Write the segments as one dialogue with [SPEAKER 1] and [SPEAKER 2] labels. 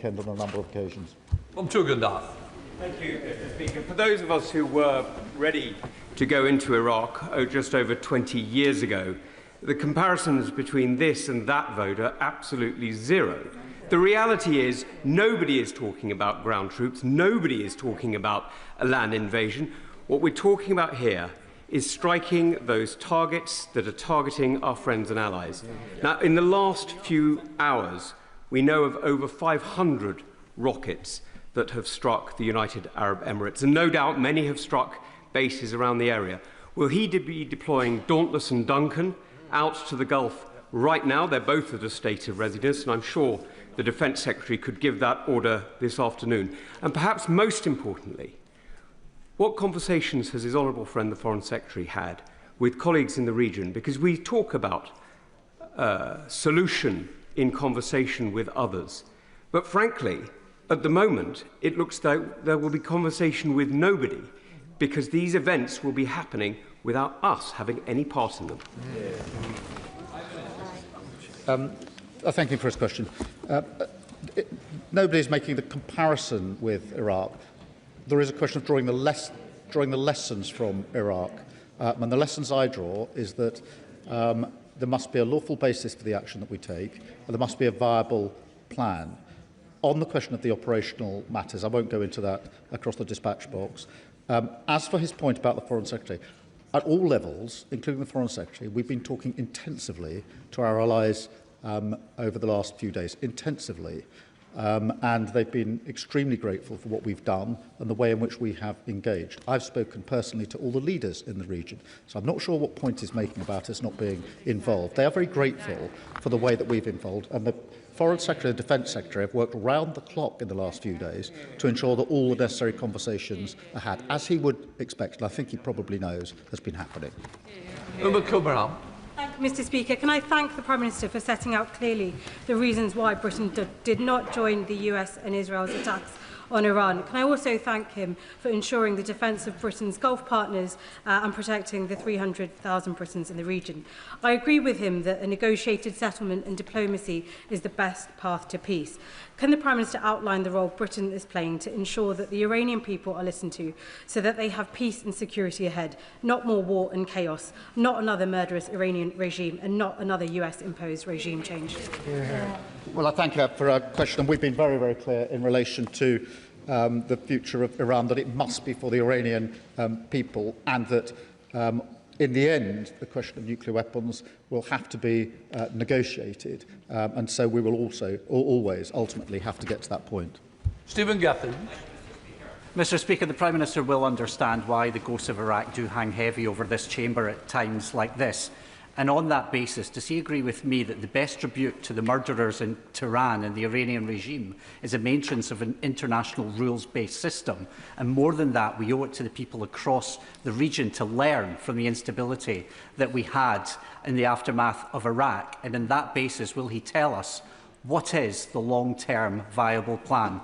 [SPEAKER 1] on a number of occasions.
[SPEAKER 2] Thank you, Mr. Speaker. For those of us who were ready to go into Iraq just over 20 years ago, the comparisons between this and that vote are absolutely zero. The reality is nobody is talking about ground troops, nobody is talking about a land invasion. What we're talking about here is striking those targets that are targeting our friends and allies. Now, in the last few hours, we know of over 500 rockets that have struck the United Arab Emirates, and no doubt many have struck bases around the area. Will he be deploying Dauntless and Duncan out to the Gulf right now? They're both at a state of readiness, and I'm sure the Defence Secretary could give that order this afternoon. And perhaps most importantly, what conversations has his honourable friend, the Foreign Secretary, had with colleagues in the region? Because we talk about solution in conversation with others. But frankly, at the moment, it looks like there will be conversation with nobody, because these events will be happening without us having any part in them.
[SPEAKER 1] I thank you for his question. Nobody is making the comparison with Iraq. There is a question of drawing the lessons from Iraq. And the lessons I draw is that there must be a lawful basis for the action that we take, and there must be a viable plan. On the question of the operational matters, I won't go into that across the dispatch box. As for his point about the Foreign Secretary, at all levels, including the Foreign Secretary, we've been talking intensively to our allies over the last few days, intensively. And they've been extremely grateful for what we've done and the way in which we have engaged. I've spoken personally to all the leaders in the region, so I'm not sure what point he's making about us not being involved. They are very grateful for the way that we've involved, and the Foreign Secretary and Defence Secretary have worked round the clock in the last few days to ensure that all the necessary conversations are had, as he would expect, and I think he probably knows has been happening.
[SPEAKER 3] Thank you, Mr. Speaker. Can I thank the Prime Minister for setting out clearly the reasons why Britain did not join the US and Israel's attacks on Iran? Can I also thank him for ensuring the defence of Britain's Gulf partners and protecting the 300,000 Britons in the region? I agree with him that a negotiated settlement and diplomacy is the best path to peace. Can the Prime Minister outline the role Britain is playing to ensure that the Iranian people are listened to so that they have peace and security ahead, not more war and chaos, not another murderous Iranian regime, and not another US-imposed regime change?
[SPEAKER 1] Well, I thank you for a question, and we've been very, very clear in relation to the future of Iran, that it must be for the Iranian people, and that in the end, the question of nuclear weapons will have to be negotiated, and so we will also always ultimately have to get to that point.
[SPEAKER 4] Stephen Gaffin.
[SPEAKER 5] Mr. Speaker, the Prime Minister will understand why the ghosts of Iraq do hang heavy over this chamber at times like this. And on that basis, does he agree with me that the best tribute to the murderers in Tehran and the Iranian regime is a maintenance of an international rules-based system? And more than that, we owe it to the people across the region to learn from the instability that we had in the aftermath of Iraq. And on that basis, will he tell us what is the long-term viable plan?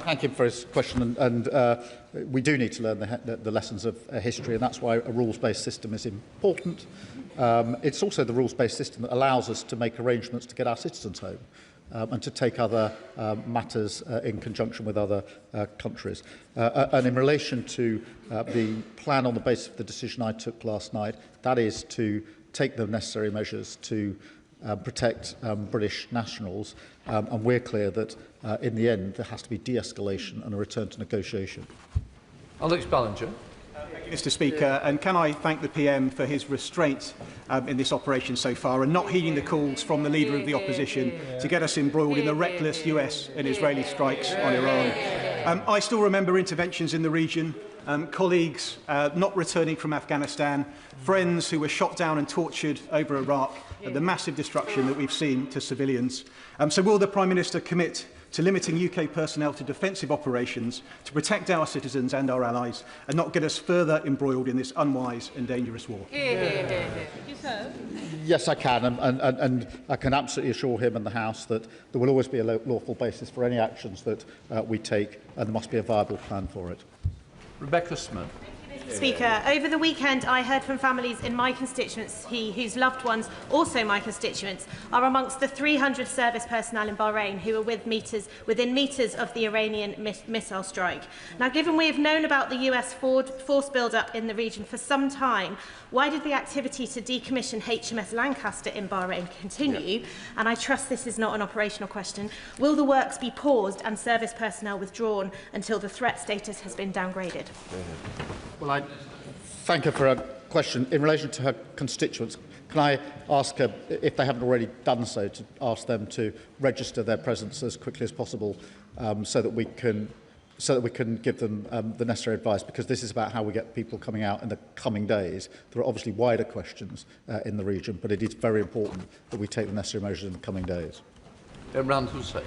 [SPEAKER 1] Thank him for his question, and we do need to learn the lessons of history, and that's why a rules-based system is important. It's also the rules-based system that allows us to make arrangements to get our citizens home and to take other matters in conjunction with other countries. And in relation to the plan on the basis of the decision I took last night, that is to take the necessary measures to protect British nationals, and we're clear that in the end there has to be de-escalation and a return to negotiation.
[SPEAKER 4] Alex Ballinger.
[SPEAKER 6] Thank you, Mr. Speaker, and can I thank the PM for his restraint in this operation so far, and not heeding the calls from the Leader of the Opposition to get us embroiled in the reckless US and Israeli strikes on Iran. I still remember interventions in the region, colleagues not returning from Afghanistan, friends who were shot down and tortured over Iraq, and the massive destruction that we've seen to civilians. So will the Prime Minister commit to limiting UK personnel to defensive operations to protect our citizens and our allies, and not get us further embroiled in this unwise and dangerous war?
[SPEAKER 1] Yes, I can, and I can absolutely assure him and the House that there will always be a lawful basis for any actions that we take, and there must be a viable plan for it.
[SPEAKER 4] Rebecca Smith.
[SPEAKER 7] Speaker, over the weekend I heard from families in my constituency whose loved ones, also my constituents, are amongst the 300 service personnel in Bahrain who are within metres of the Iranian missile strike. Now, given we have known about the US force build-up in the region for some time, why did the activity to decommission HMS Lancaster in Bahrain continue? And I trust this is not an operational question. Will the works be paused and service personnel withdrawn until the threat status has been downgraded?
[SPEAKER 1] Well, I thank her for her question. In relation to her constituents, can I ask her, if they haven't already done so, to ask them to register their presence as quickly as possible so that we can give them the necessary advice, because this is about how we get people coming out in the coming days. There are obviously wider questions in the region, but it is very important that we take the necessary measures in the coming days.
[SPEAKER 4] Imran Hussain.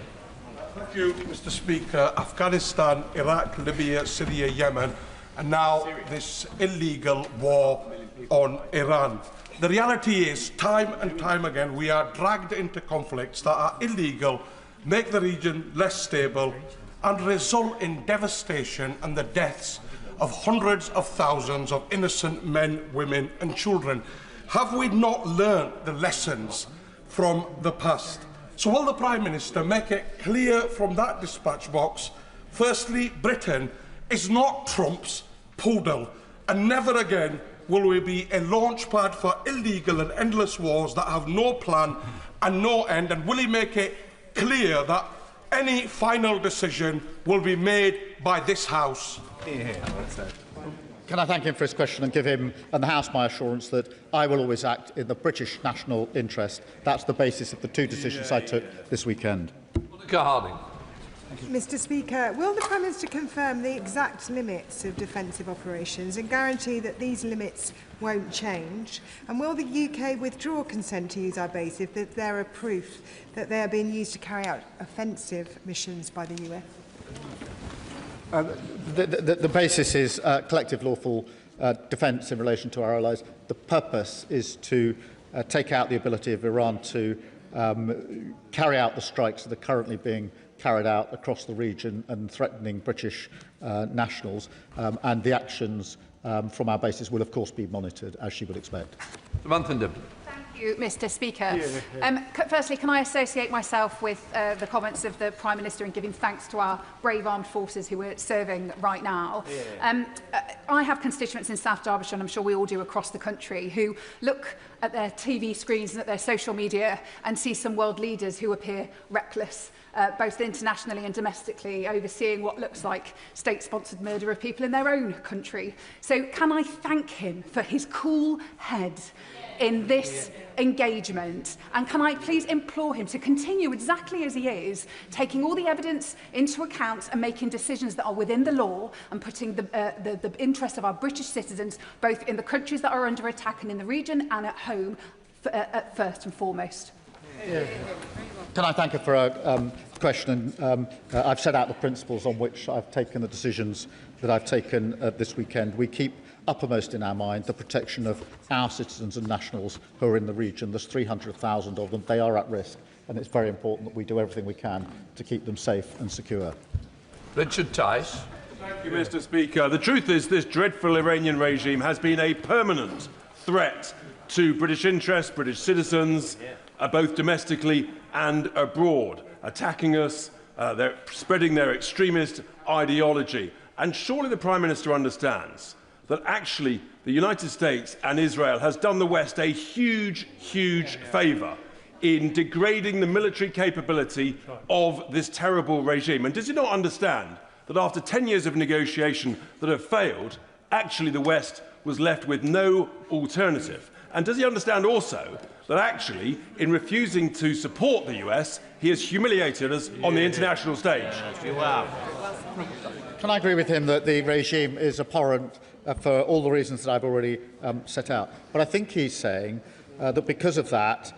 [SPEAKER 8] Thank you, Mr. Speaker. Afghanistan, Iraq, Libya, Syria, Yemen, and now this illegal war on Iran. The reality is, time and time again, we are dragged into conflicts that are illegal, make the region less stable, and result in devastation and the deaths of hundreds of thousands of innocent men, women and children. Have we not learnt the lessons from the past? So will the Prime Minister make it clear from that dispatch box, firstly, Britain is not Trump's poodle, and never again will we be a launchpad for illegal and endless wars that have no plan and no end, and will he make it clear that any final decision will be made by this House?
[SPEAKER 1] Can I thank him for his question and give him and the House my assurance that I will always act in the British national interest. That's the basis of the two decisions I took this weekend.
[SPEAKER 4] Harding.
[SPEAKER 9] Mr. Speaker, will the Prime Minister confirm the exact limits of defensive operations and guarantee that these limits won't change? And will the UK withdraw consent to use our base if there are proof that they are being used to carry out offensive missions by the US?
[SPEAKER 1] The basis is collective lawful defence in relation to our allies. The purpose is to take out the ability of Iran to carry out the strikes that are currently being carried out across the region and threatening British nationals, and the actions from our bases will of course be monitored, as she would expect.
[SPEAKER 10] Thank you, Mr. Speaker. Firstly, can I associate myself with the comments of the Prime Minister in giving thanks to our brave armed forces who are serving right now? I have constituents in South Derbyshire, and I'm sure we all do across the country, who look at their TV screens and at their social media and see some world leaders who appear reckless, both internationally and domestically, overseeing what looks like state-sponsored murder of people in their own country. So can I thank him for his cool head in this engagement, and can I please implore him to continue exactly as he is, taking all the evidence into account and making decisions that are within the law and putting the interests of our British citizens, both in the countries that are under attack and in the region and at home, at first and foremost.
[SPEAKER 1] Can I thank her for her question? I've set out the principles on which I've taken the decisions that I've taken this weekend. We keep uppermost in our mind the protection of our citizens and nationals who are in the region. There's 300,000 of them. They are at risk, and it's very important that we do everything we can to keep them safe and secure.
[SPEAKER 4] Richard Tice.
[SPEAKER 11] Thank you, Mr. Speaker. The truth is this dreadful Iranian regime has been a permanent threat to British interests, British citizens, both domestically and abroad, attacking us, they're spreading their extremist ideology. And surely the Prime Minister understands that actually the United States and Israel has done the West a huge, huge favour in degrading the military capability of this terrible regime. And does he not understand that after 10 years of negotiation that have failed, actually the West was left with no alternative? And does he understand also that actually, in refusing to support the US, he has humiliated us on the international stage?
[SPEAKER 1] Can I agree with him that the regime is abhorrent for all the reasons that I've already set out? But I think he's saying that because of that,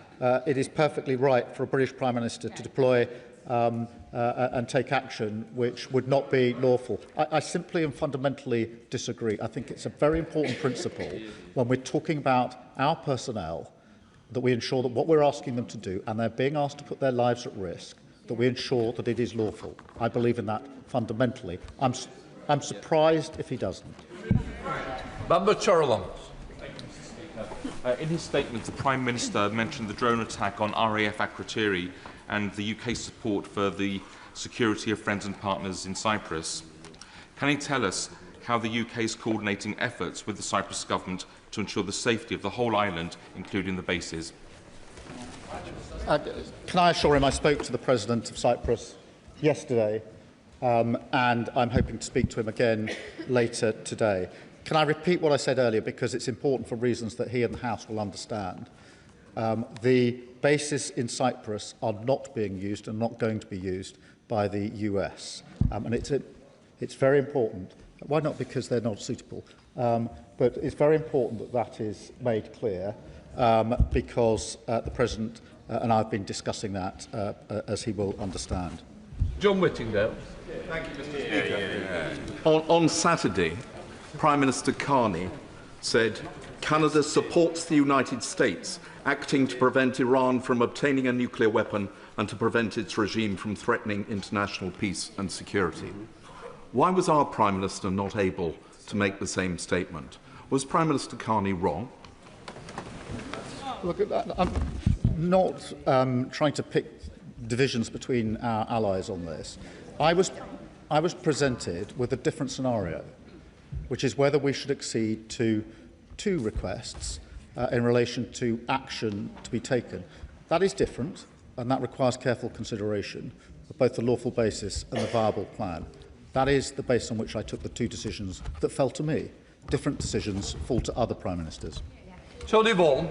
[SPEAKER 1] it is perfectly right for a British Prime Minister to deploy and take action which would not be lawful. I simply and fundamentally disagree. I think it's a very important principle when we're talking about our personnel that we ensure that what we're asking them to do, and they're being asked to put their lives at risk, that we ensure that it is lawful. I believe in that fundamentally. I'm surprised if he doesn't.
[SPEAKER 4] Member Chorlton.
[SPEAKER 12] In his statement, the Prime Minister mentioned the drone attack on RAF Akrotiri and the UK's support for the security of friends and partners in Cyprus. Can he tell us how the UK is coordinating efforts with the Cyprus government to ensure the safety of the whole island, including the bases?
[SPEAKER 1] Can I assure him I spoke to the President of Cyprus yesterday, and I'm hoping to speak to him again later today. Can I repeat what I said earlier, because it's important for reasons that he and the House will understand. The bases in Cyprus are not being used and not going to be used by the US. And it's very important. Why not? Because they're not suitable. But it's very important that that is made clear, because the President and I have been discussing that, as he will understand.
[SPEAKER 4] John Whittingdale.
[SPEAKER 13] Thank you, Mr. Speaker. On Saturday, Prime Minister Carney said, "Canada supports the United States acting to prevent Iran from obtaining a nuclear weapon and to prevent its regime from threatening international peace and security." Why was our Prime Minister not able to make the same statement? Was Prime Minister Carney wrong?
[SPEAKER 1] Look, I'm not trying to pick divisions between our allies on this. I was presented with a different scenario, which is whether we should accede to two requests in relation to action to be taken. That is different, and that requires careful consideration of both the lawful basis and the viable plan. That is the basis on which I took the two decisions that fell to me. Different decisions fall to other Prime Ministers.
[SPEAKER 4] Tony Vaughan.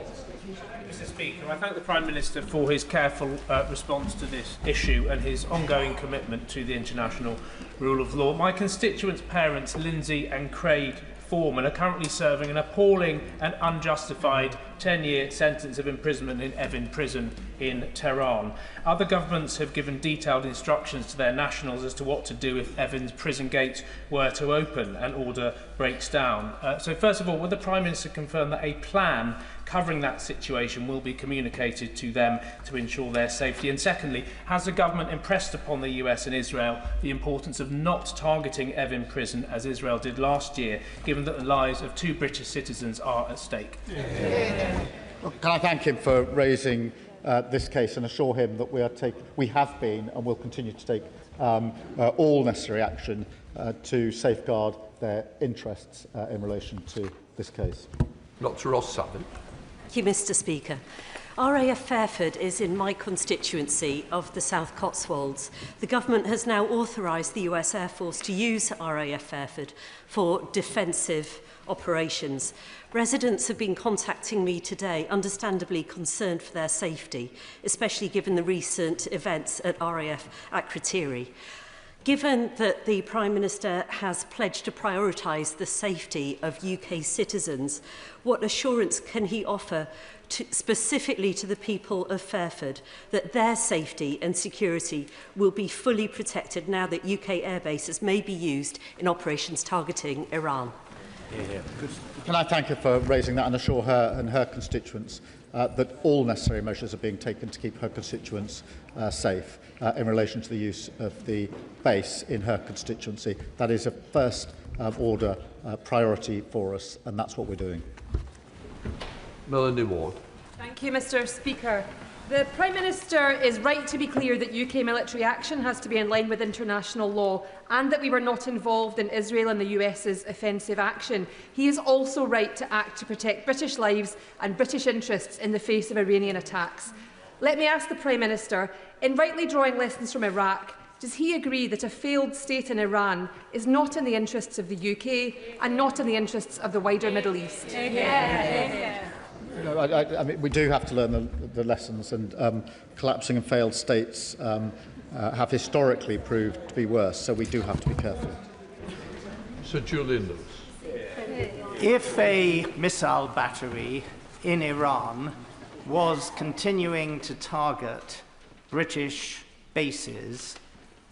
[SPEAKER 14] Mr. Speaker, I thank the Prime Minister for his careful response to this issue and his ongoing commitment to the international rule of law. My constituents' parents, Lindsay and Craig Foreman, are currently serving an appalling and unjustified 10-year sentence of imprisonment in Evin Prison in Tehran. Other governments have given detailed instructions to their nationals as to what to do if Evin's prison gates were to open and order breaks down. So first of all, will the Prime Minister confirm that a plan covering that situation will be communicated to them to ensure their safety? And secondly, has the government impressed upon the US and Israel the importance of not targeting Evin prison as Israel did last year, given that the lives of 2 British citizens are at stake?
[SPEAKER 1] Well, can I thank him for raising this case and assure him that we have been and will continue to take all necessary action to safeguard their interests in relation to this case.
[SPEAKER 4] Dr. Ross Savage.
[SPEAKER 15] Thank you, Mr. Speaker. RAF Fairford is in my constituency of the South Cotswolds. The government has now authorised the US Air Force to use RAF Fairford for defensive operations. Residents have been contacting me today, understandably concerned for their safety, especially given the recent events at RAF Akrotiri. Given that the Prime Minister has pledged to prioritise the safety of UK citizens, what assurance can he offer specifically to the people of Fairford that their safety and security will be fully protected now that UK airbases may be used in operations targeting Iran?
[SPEAKER 1] Can I thank her for raising that and assure her and her constituents that all necessary measures are being taken to keep her constituents safe in relation to the use of the base in her constituency. That is a first order priority for us, and that's what we're doing.
[SPEAKER 4] Melanie Ward.
[SPEAKER 16] Thank you, Mr. Speaker. The Prime Minister is right to be clear that UK military action has to be in line with international law and that we were not involved in Israel and the US's offensive action. He is also right to act to protect British lives and British interests in the face of Iranian attacks. Let me ask the Prime Minister, in rightly drawing lessons from Iraq, does he agree that a failed state in Iran is not in the interests of the UK and not in the interests of the wider Middle East?
[SPEAKER 1] No, I mean, we do have to learn the lessons, and collapsing and failed states have historically proved to be worse, so we do have to be careful.
[SPEAKER 4] Sir Julian Lewis.
[SPEAKER 17] If a missile battery in Iran was continuing to target British bases,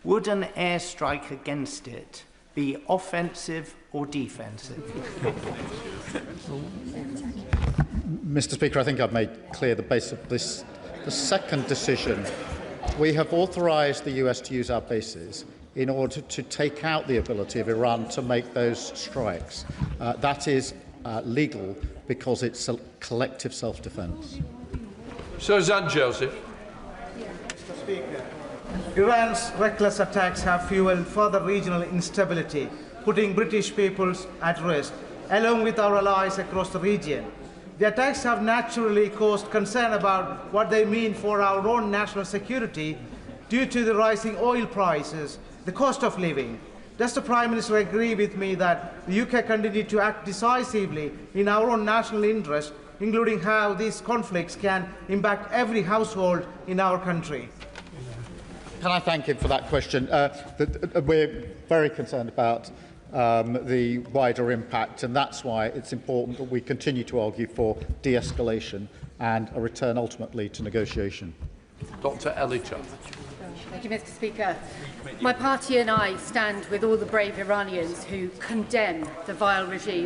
[SPEAKER 17] would an airstrike against it be offensive or defensive?
[SPEAKER 1] Mr. Speaker, I think I've made clear the basis of this. The second decision, we have authorised the US to use our bases in order to take out the ability of Iran to make those strikes. That is legal because it's a collective self-defence.
[SPEAKER 4] Sir Zan Joseph.
[SPEAKER 18] Mr. Speaker, Iran's reckless attacks have fuelled further regional instability, putting British peoples at risk, along with our allies across the region. The attacks have naturally caused concern about what they mean for our own national security due to the rising oil prices, the cost of living. Does the Prime Minister agree with me that the UK continue to act decisively in our own national interest, including how these conflicts can impact every household in our country?
[SPEAKER 1] Can I thank him for that question? We're very concerned about the wider impact, and that's why it's important that we continue to argue for de-escalation and a return ultimately to negotiation.
[SPEAKER 4] Dr. Elicha.
[SPEAKER 19] Thank you, Mr. Speaker. My party and I stand with all the brave Iranians who condemn the vile regime